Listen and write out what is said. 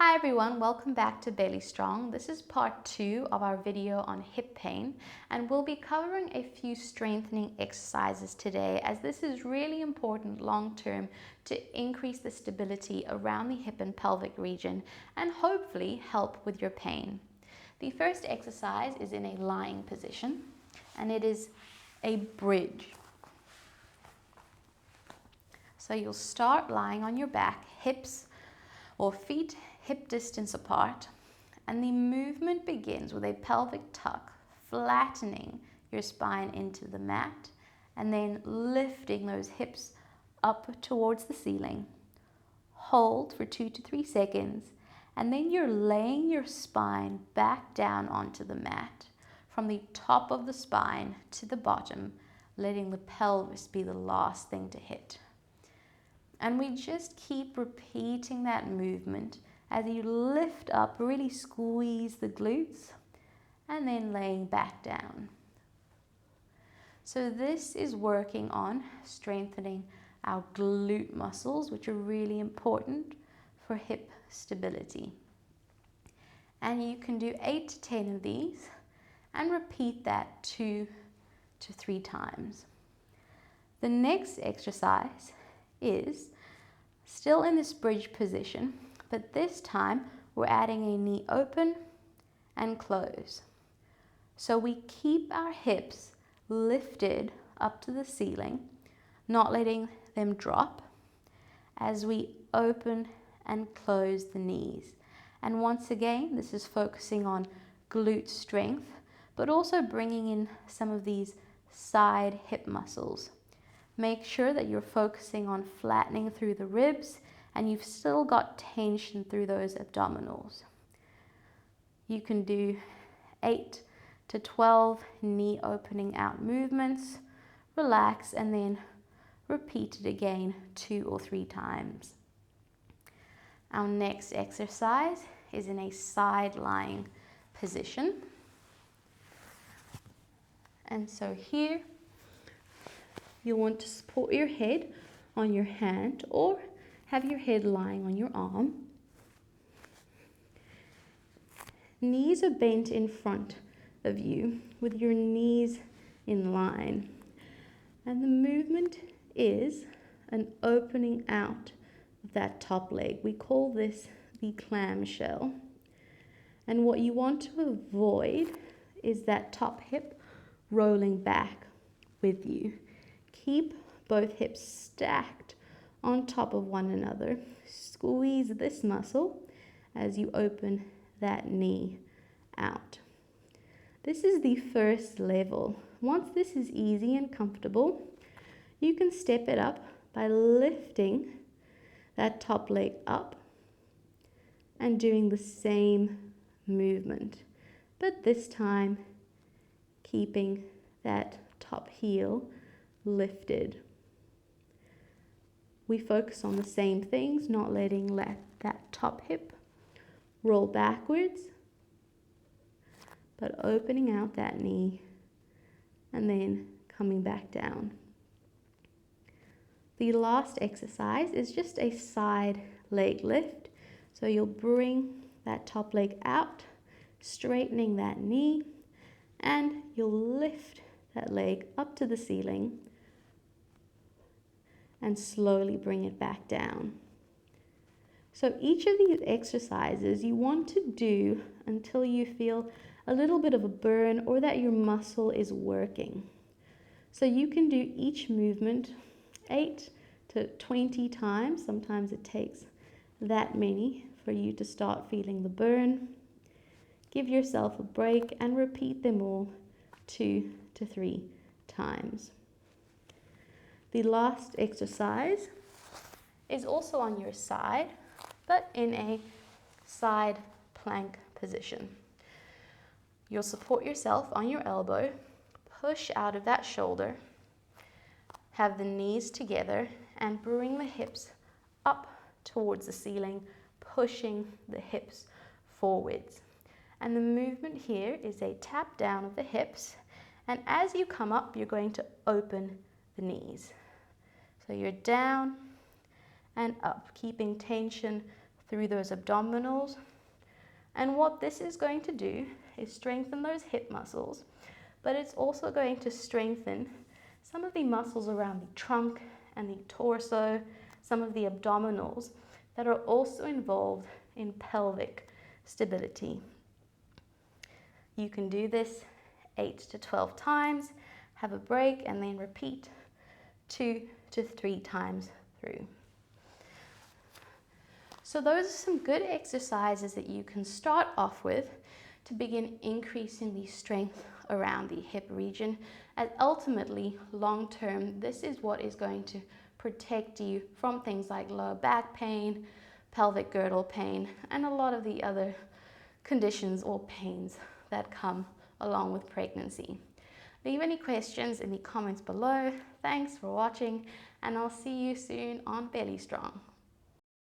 Hi everyone, welcome back to Belly Strong. This is part 2 of our video on hip pain, and we'll be covering a few strengthening exercises today, as this is really important long term to increase the stability around the hip and pelvic region and hopefully help with your pain. The first exercise is in a lying position, and it is a bridge. So you'll start lying on your back, hips or feet hip distance apart, and the movement begins with a pelvic tuck, flattening your spine into the mat and then lifting those hips up towards the ceiling. Hold for 2 to 3 seconds, and then you're laying your spine back down onto the mat from the top of the spine to the bottom, letting the pelvis be the last thing to hit. And we just keep repeating that movement as you lift up, really squeeze the glutes, and then laying back down. So this is working on strengthening our glute muscles, which are really important for hip stability. And you can do 8 to 10 of these and repeat that 2 to 3 times. The next exercise is still in this bridge position, but this time we're adding a knee open and close. So we keep our hips lifted up to the ceiling, not letting them drop, as we open and close the knees. And once again, this is focusing on glute strength, but also bringing in some of these side hip muscles. Make sure that you're focusing on flattening through the ribs and you've still got tension through those abdominals. You can do 8 to 12 knee opening out movements. Relax and then repeat it again 2 or 3 times. Our next exercise is in a side lying position. And so here, you'll want to support your head on your hand or have your head lying on your arm. Knees are bent in front of you with your knees in line. And the movement is an opening out of that top leg. We call this the clamshell. And what you want to avoid is that top hip rolling back with you. Keep both hips stacked on top of one another. Squeeze this muscle as you open that knee out. This is the first level. Once this is easy and comfortable, you can step it up by lifting that top leg up and doing the same movement, but this time keeping that top heel lifted. We focus on the same things, not letting that top hip roll backwards, but opening out that knee and then coming back down. The last exercise is just a side leg lift. So you'll bring that top leg out, straightening that knee, and you'll lift that leg up to the ceiling and slowly bring it back down. So each of these exercises you want to do until you feel a little bit of a burn or that your muscle is working. So you can do each movement 8 to 20 times. Sometimes it takes that many for you to start feeling the burn. Give yourself a break and repeat them all 2 to 3 times. The last exercise is also on your side, but in a side plank position. You'll support yourself on your elbow, push out of that shoulder, have the knees together, and bring the hips up towards the ceiling, pushing the hips forwards. And the movement here is a tap down of the hips, and as you come up, you're going to open the knees. So you're down and up, keeping tension through those abdominals. And what this is going to do is strengthen those hip muscles, but it's also going to strengthen some of the muscles around the trunk and the torso, some of the abdominals that are also involved in pelvic stability. You can do this 8 to 12 times, have a break, and then repeat 2 to 3 times through. So those are some good exercises that you can start off with to begin increasing the strength around the hip region, and ultimately, long term, this is what is going to protect you from things like lower back pain, pelvic girdle pain, and a lot of the other conditions or pains that come along with pregnancy. Leave any questions in the comments below. Thanks for watching, and I'll see you soon on Belly Strong.